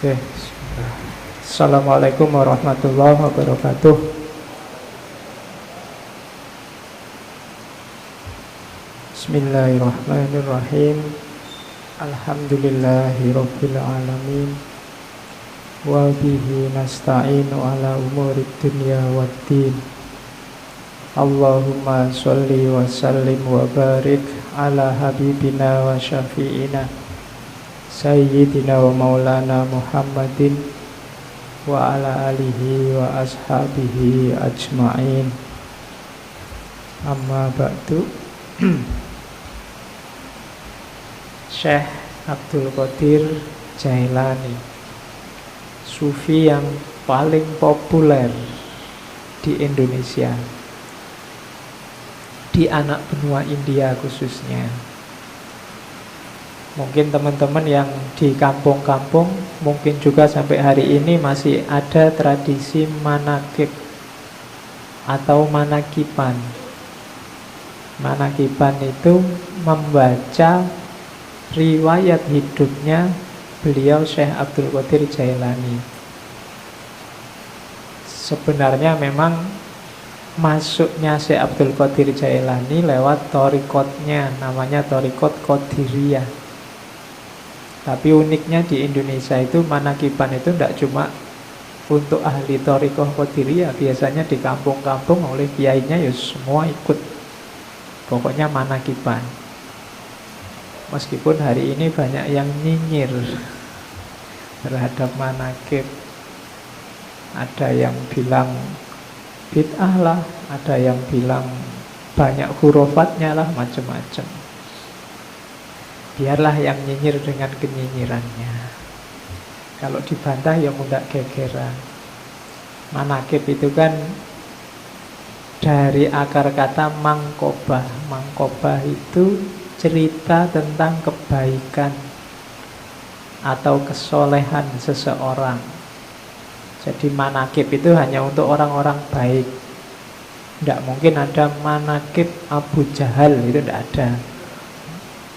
Oke. Assalamualaikum warahmatullahi wabarakatuh. Bismillahirrahmanirrahim. Alhamdulillahirabbil alamin. Wa bihi nasta'inu ala umurid dunya waddin. Allahumma sholli wa sallim wa barik ala habibina wa syafi'ina Sayyidina wa maulana Muhammadin wa ala alihi wa ashabihi ajma'in. Amma ba'du. Syekh Abdul Qadir Jailani, sufi yang paling populer di Indonesia, di anak benua India khususnya. Mungkin teman-teman yang di kampung-kampung, mungkin juga sampai hari ini masih ada tradisi manakib atau manakiban. Manakiban itu membaca riwayat hidupnya beliau Syekh Abdul Qadir Jailani. Sebenarnya memang masuknya Syekh Abdul Qadir Jailani lewat thariqatnya, namanya thariqat Qadiriyah. Tapi uniknya di Indonesia itu manakiban itu tidak cuma untuk ahli thariqah Qadiriyah. Biasanya di kampung-kampung oleh kiainya ya semua ikut. Pokoknya manakiban. Meskipun hari ini banyak yang nyinyir terhadap manakib. Ada yang bilang bid'ah lah, ada yang bilang banyak hurufatnya lah, macam-macam. Biarlah yang nyinyir dengan kenyinyirannya. Kalau dibantah ya mudah gegeran. Manakib itu kan dari akar kata mangkobah. Mangkobah itu cerita tentang kebaikan atau kesolehan seseorang. Jadi manakib itu hanya untuk orang-orang baik. Tidak mungkin ada manakib Abu Jahal, itu tidak ada.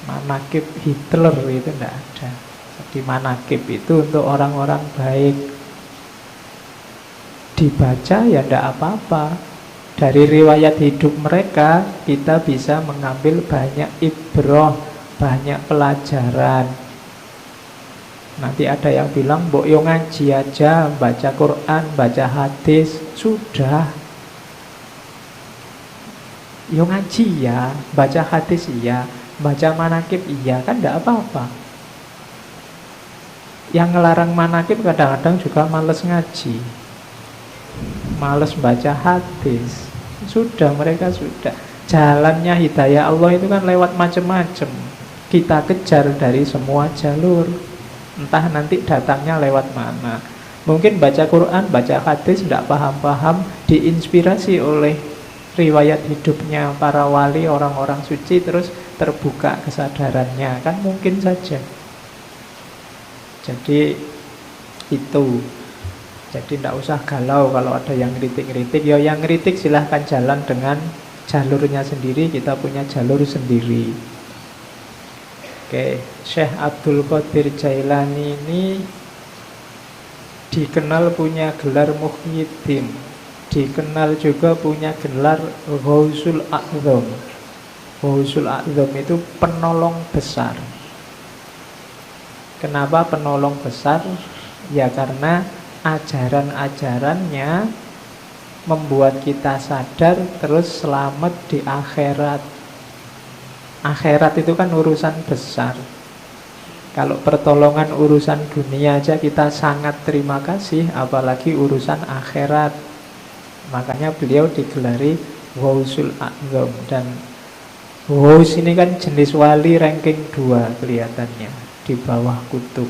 Manakib Hitler itu tidak ada. Jadi manakib itu untuk orang-orang baik. Dibaca ya tidak apa-apa. Dari riwayat hidup mereka kita bisa mengambil banyak ibrah, banyak pelajaran. Nanti ada yang bilang mbok yo ngaji aja, baca Quran, baca hadis, sudah. Yo ngaji ya, baca hadis iya, baca manakib iya, kan tidak apa-apa. Yang ngelarang manakib kadang-kadang juga males ngaji, males baca hadis. Sudah, mereka sudah. Jalannya hidayah Allah itu kan lewat macam-macam. Kita kejar dari semua jalur. Entah nanti datangnya lewat mana. Mungkin baca Quran, baca hadis tidak paham-paham, diinspirasi oleh riwayat hidupnya para wali, orang-orang suci, terus terbuka kesadarannya, kan mungkin saja. Jadi itu. Jadi tidak usah galau kalau ada yang kritik-kritik. Ya yang kritik silahkan jalan dengan jalurnya sendiri. Kita punya jalur sendiri. Oke, Syekh Abdul Qadir Jailani ini dikenal punya gelar Muhyiddin. Dikenal juga punya gelar Ghausul A'zam. Ghausul A'zam itu penolong besar. Kenapa penolong besar? Ya karena ajaran-ajarannya membuat kita sadar terus selamat di akhirat. Akhirat itu kan urusan besar. Kalau pertolongan urusan dunia aja kita sangat terima kasih, apalagi urusan akhirat. Makanya beliau digelari Ghausul A'zam. Dan Ghaus ini kan jenis wali ranking 2 kelihatannya, di bawah kutub.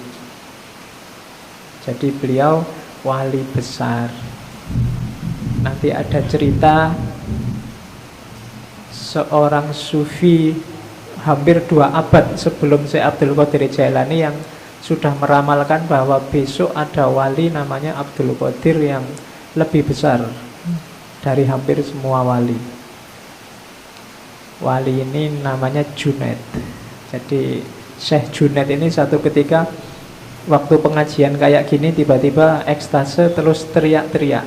Jadi beliau wali besar. Nanti ada cerita seorang sufi hampir 2 abad sebelum Syekh Abdul Qadir Jailani yang sudah meramalkan bahwa besok ada wali namanya Abdul Qadir yang lebih besar dari hampir semua wali. Wali ini namanya Junaid. Jadi Syekh Junaid ini satu ketika Waktu pengajian kayak gini tiba-tiba ekstase terus teriak-teriak.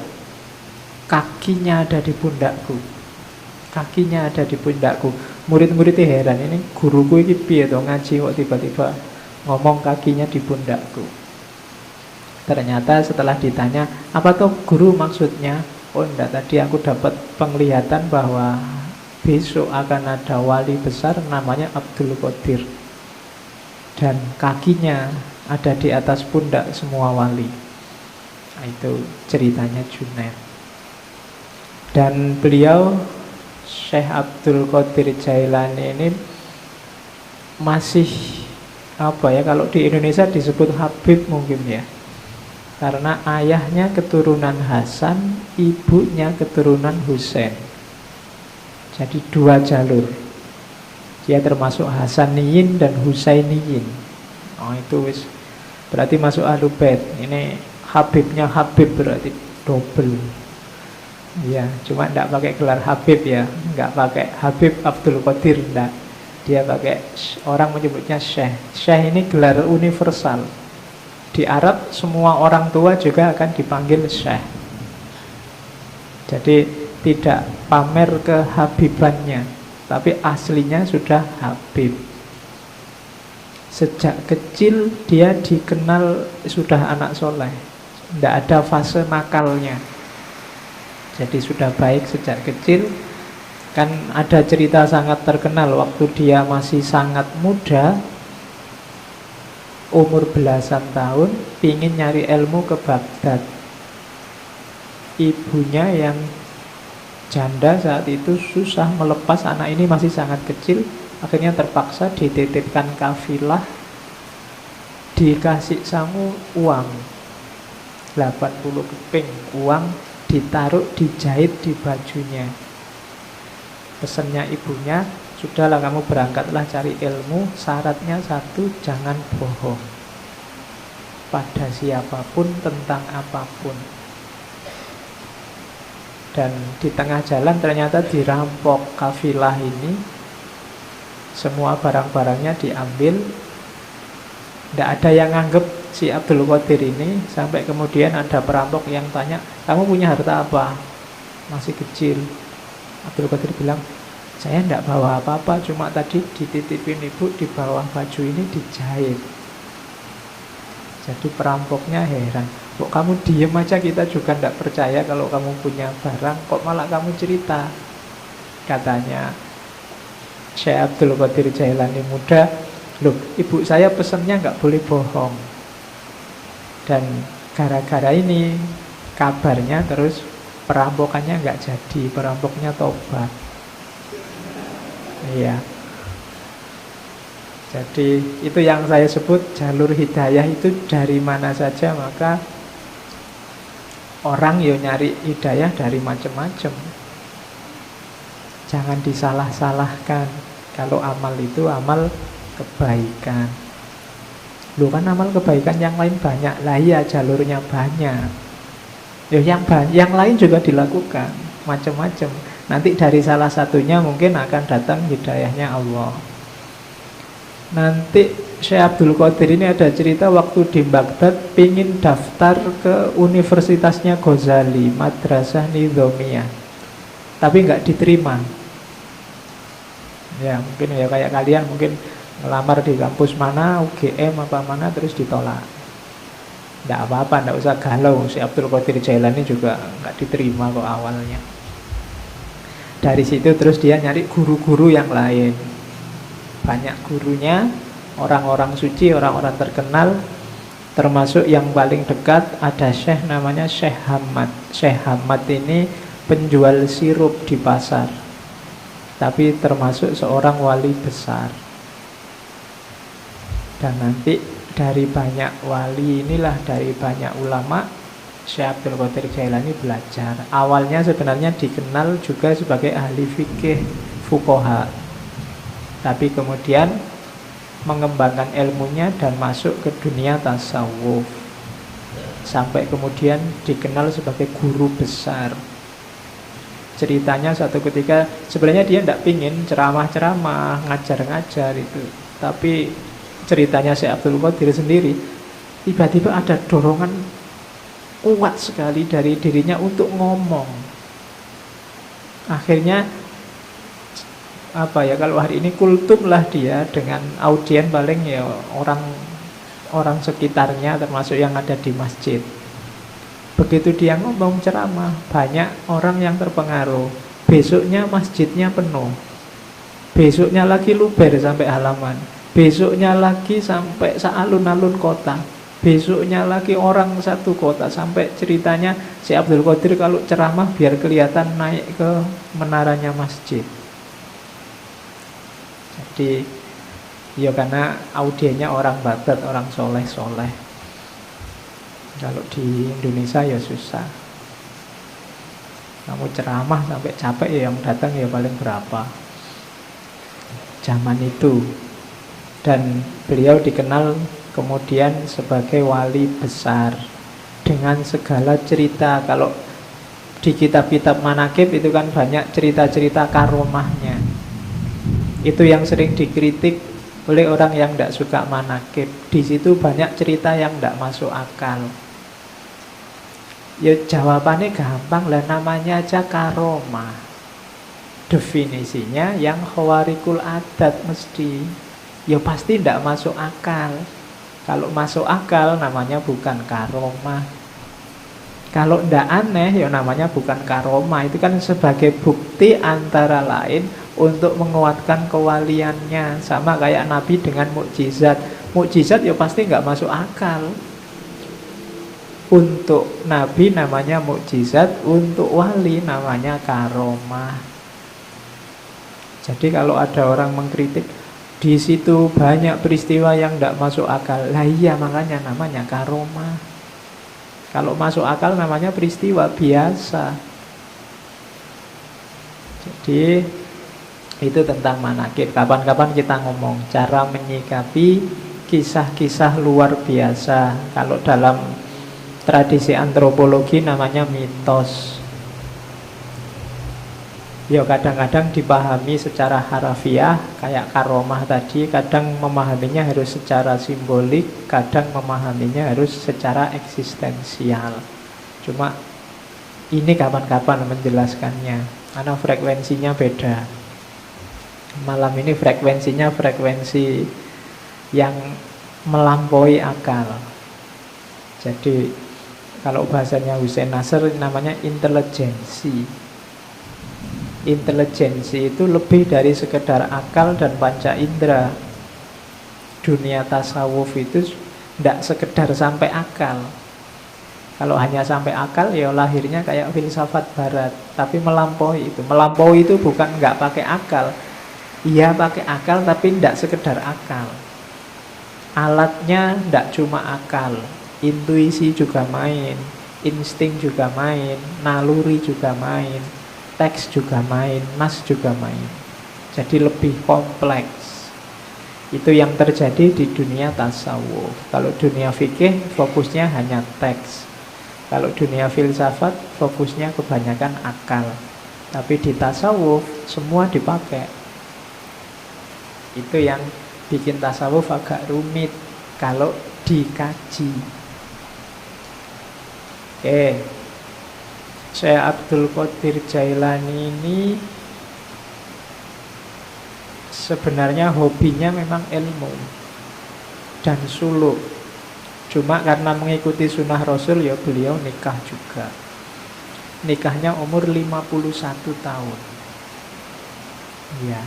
Kakinya ada di pundakku. Kakinya ada di pundakku. Murid-muridnya heran, ini guruku ini piye to ngaji kok tiba-tiba ngomong kakinya di pundakku. Ternyata setelah ditanya, apa tuh guru maksudnya? Oh enggak, tadi aku dapat penglihatan bahwa besok akan ada wali besar namanya Abdul Qadir. Dan kakinya ada di atas pundak semua wali. Nah, itu ceritanya Junaid. Dan beliau, Syekh Abdul Qadir Jailani ini masih apa ya, kalau di Indonesia disebut Habib mungkin ya. Karena ayahnya keturunan Hasan, ibunya keturunan Husain. Jadi dua jalur. Dia termasuk Hasaniyin dan Husainiyin. Oh itu wis berarti masuk Ahlul Bait. Ini Habibnya Habib berarti double. Ya, cuma tidak pakai gelar Habib ya, nggak pakai Habib Abdul Qadir, enggak. Dia pakai, orang menyebutnya Syekh. Syekh ini gelar universal. Di Arab semua orang tua juga akan dipanggil Syekh. Jadi tidak pamer kehabibannya, tapi aslinya sudah Habib. Sejak kecil dia dikenal sudah anak soleh. Tidak ada fase nakalnya. Jadi sudah baik sejak kecil. Kan ada cerita sangat terkenal waktu dia masih sangat muda, umur belasan tahun, pingin nyari ilmu ke Baghdad. Ibunya yang janda saat itu susah melepas anak ini masih sangat kecil. Akhirnya terpaksa dititipkan kafilah, dikasih sangu uang 80 keping uang, ditaruh, dijahit di bajunya. Pesannya ibunya, sudahlah kamu berangkatlah cari ilmu, syaratnya satu, jangan bohong pada siapapun tentang apapun. Dan di tengah jalan ternyata dirampok kafilah ini, semua barang-barangnya diambil. Tidak ada yang nganggep si Abdul Qadir ini, sampai kemudian ada perampok yang tanya, kamu punya harta apa? Masih kecil. Abdul Qadir bilang, saya tidak bawa apa-apa, cuma tadi dititipin ibu, di bawah baju ini dijahit. Jadi perampoknya heran, kok kamu diem aja, kita juga tidak percaya kalau kamu punya barang, kok malah kamu cerita. Katanya Syekh Abdul Qadir Jailani muda, loh ibu saya pesennya nggak boleh bohong. Dan gara-gara ini kabarnya terus perampokannya nggak jadi, perampoknya tobat. Iya. Jadi itu yang saya sebut jalur hidayah itu dari mana saja, maka orang yo nyari hidayah dari macam-macam. Jangan disalah-salahkan. Kalau amal itu amal kebaikan. Loh kan amal kebaikan yang lain banyak. Lah iya jalurnya banyak. Yang lain juga dilakukan macam-macam. Nanti dari salah satunya mungkin akan datang hidayahnya Allah. Nanti Syekh Abdul Qadir ini ada cerita waktu di Baghdad pingin daftar ke universitasnya Ghazali, Madrasah Nizamiyah, tapi nggak diterima. Ya mungkin ya kayak kalian mungkin ngelamar di kampus mana, UGM apa mana, terus ditolak. Tidak apa-apa, tidak usah galau. Si Abdul Qadir Jailani juga nggak diterima kok awalnya. Dari situ terus dia nyari guru-guru yang lain. Banyak gurunya, orang-orang suci, orang-orang terkenal. Termasuk yang paling dekat ada Syekh namanya Syekh Hamad. Syekh Hamad ini penjual sirup di pasar, tapi termasuk seorang wali besar. Dan nanti dari banyak wali inilah, dari banyak ulama, Syekh Abdul Qadir Jailani belajar. Awalnya sebenarnya dikenal juga sebagai ahli fikih, fuqaha, tapi kemudian mengembangkan ilmunya dan masuk ke dunia tasawuf, sampai kemudian dikenal sebagai guru besar. Ceritanya satu ketika sebenarnya dia tidak pingin ceramah-ceramah, ngajar-ngajar itu, tapi ceritanya Syekh Abdul Qadir sendiri, tiba-tiba ada dorongan kuat sekali dari dirinya untuk ngomong. Akhirnya apa ya, kalau hari ini kultum lah dia dengan audien paling ya orang sekitarnya, termasuk yang ada di masjid. Begitu dia ngomong ceramah, banyak orang yang terpengaruh. Besoknya masjidnya penuh, besoknya lagi luber sampai halaman, besoknya lagi sampai sealun-alun kota, besoknya lagi orang satu kota. Sampai ceritanya si Abdul Qadir kalau ceramah biar kelihatan naik ke menaranya masjid. Jadi ya karena audiennya orang badat, orang soleh-soleh. Kalau di Indonesia ya susah. Kamu ceramah sampai capek ya, yang datang ya paling berapa zaman itu. Dan beliau dikenal kemudian sebagai wali besar dengan segala cerita. Kalau di kitab-kitab manaqib itu kan banyak cerita-cerita karomahnya. Itu yang sering dikritik oleh orang yang tidak suka manaqib. Di situ banyak cerita yang tidak masuk akal. Ya jawabannya gampang lah, namanya aja karomah. Definisinya yang khawarikul adat mesti. Ya pasti tidak masuk akal. Kalau masuk akal namanya bukan karomah. Kalau tidak aneh ya namanya bukan karomah. Itu kan sebagai bukti antara lain untuk menguatkan kewaliannya. Sama kayak Nabi dengan mukjizat. Mukjizat ya pasti nggak masuk akal. Untuk Nabi namanya mukjizat, untuk wali namanya karomah. Jadi kalau ada orang mengkritik, di situ banyak peristiwa yang tidak masuk akal. Lah iya, makanya namanya karomah. Kalau masuk akal namanya peristiwa biasa. Jadi itu tentang manaqib. Kapan-kapan kita ngomong cara menyikapi kisah-kisah luar biasa. Kalau dalam tradisi antropologi namanya mitos. Ya kadang-kadang dipahami secara harafiah kayak karomah tadi, kadang memahaminya harus secara simbolik, kadang memahaminya harus secara eksistensial. Cuma ini kapan-kapan menjelaskannya, karena frekuensinya beda. Malam ini frekuensinya frekuensi yang melampaui akal. Jadi kalau bahasanya Hussein Nasr namanya intelijensi. Intelijensi itu lebih dari sekedar akal dan panca indera. Dunia tasawuf itu tidak sekedar sampai akal. Kalau hanya sampai akal ya lahirnya kayak filsafat barat. Tapi melampaui itu. Melampaui itu bukan nggak pakai akal. Iya pakai akal tapi tidak sekedar akal. Alatnya tidak cuma akal. Intuisi juga main, insting juga main, naluri juga main, teks juga main, nas juga main. Jadi lebih kompleks. Itu yang terjadi di dunia tasawuf. Kalau dunia fikih fokusnya hanya teks. Kalau dunia filsafat fokusnya kebanyakan akal. Tapi di tasawuf semua dipakai. Itu yang bikin tasawuf agak rumit kalau dikaji. Oke, saya Abdul Qadir Jailani ini sebenarnya hobinya memang ilmu dan suluk. Cuma karena mengikuti sunnah Rasul ya beliau nikah juga. Nikahnya umur 51 tahun. Ya.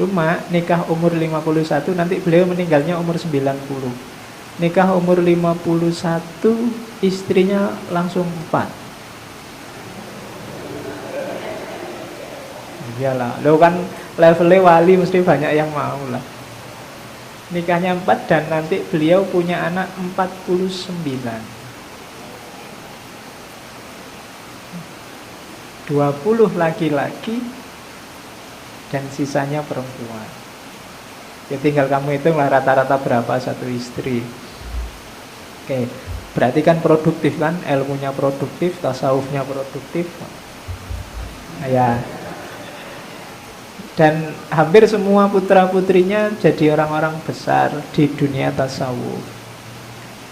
Cuma nikah umur 51 nanti beliau meninggalnya umur 90. Nikah umur 51, istrinya langsung 4. Iyalah, lo kan levelnya wali mesti banyak yang mau lah. Nikahnya 4 dan nanti beliau punya anak 49. 20 laki-laki dan sisanya perempuan. Ya tinggal kamu hitunglah rata-rata berapa satu istri. Oke, berarti kan produktif kan, ilmunya produktif, tasawufnya produktif. Ya. Dan hampir semua putra-putrinya jadi orang-orang besar di dunia tasawuf.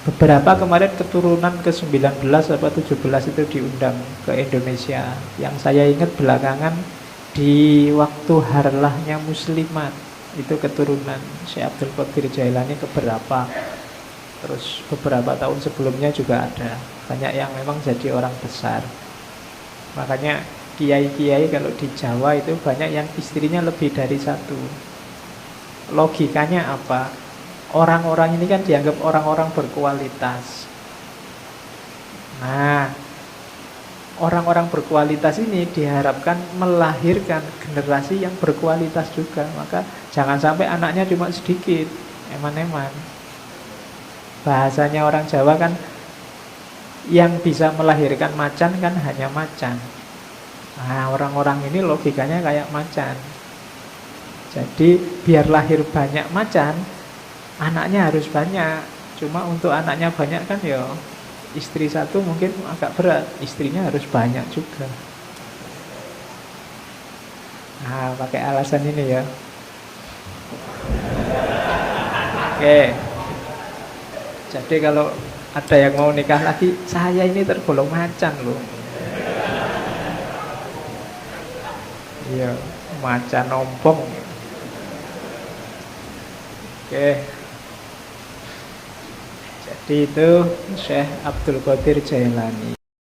Beberapa kemarin keturunan ke-19 atau 17 itu diundang ke Indonesia. Yang saya ingat belakangan di waktu harlahnya Muslimat, itu keturunan Syekh Abdul Qadir Jailani keberapa. Terus beberapa tahun sebelumnya juga ada. Banyak yang memang jadi orang besar. Makanya kiai-kiai kalau di Jawa itu banyak yang istrinya lebih dari satu. Logikanya apa? Orang-orang ini kan dianggap orang-orang berkualitas. Nah, orang-orang berkualitas ini diharapkan melahirkan generasi yang berkualitas juga. Maka jangan sampai anaknya cuma sedikit, eman-eman. Bahasanya orang Jawa kan, yang bisa melahirkan macan kan hanya macan. Nah, orang-orang ini logikanya kayak macan. Jadi biar lahir banyak macan, anaknya harus banyak. Cuma untuk anaknya banyak kan ya istri satu mungkin agak berat, istrinya harus banyak juga. Nah, pakai alasan ini ya. Oke. Jadi kalau ada yang mau nikah lagi, saya ini tergolong macan loh. Iya, macan ompong. Oke. Jadi itu Syekh Abdul Qadir Jailani.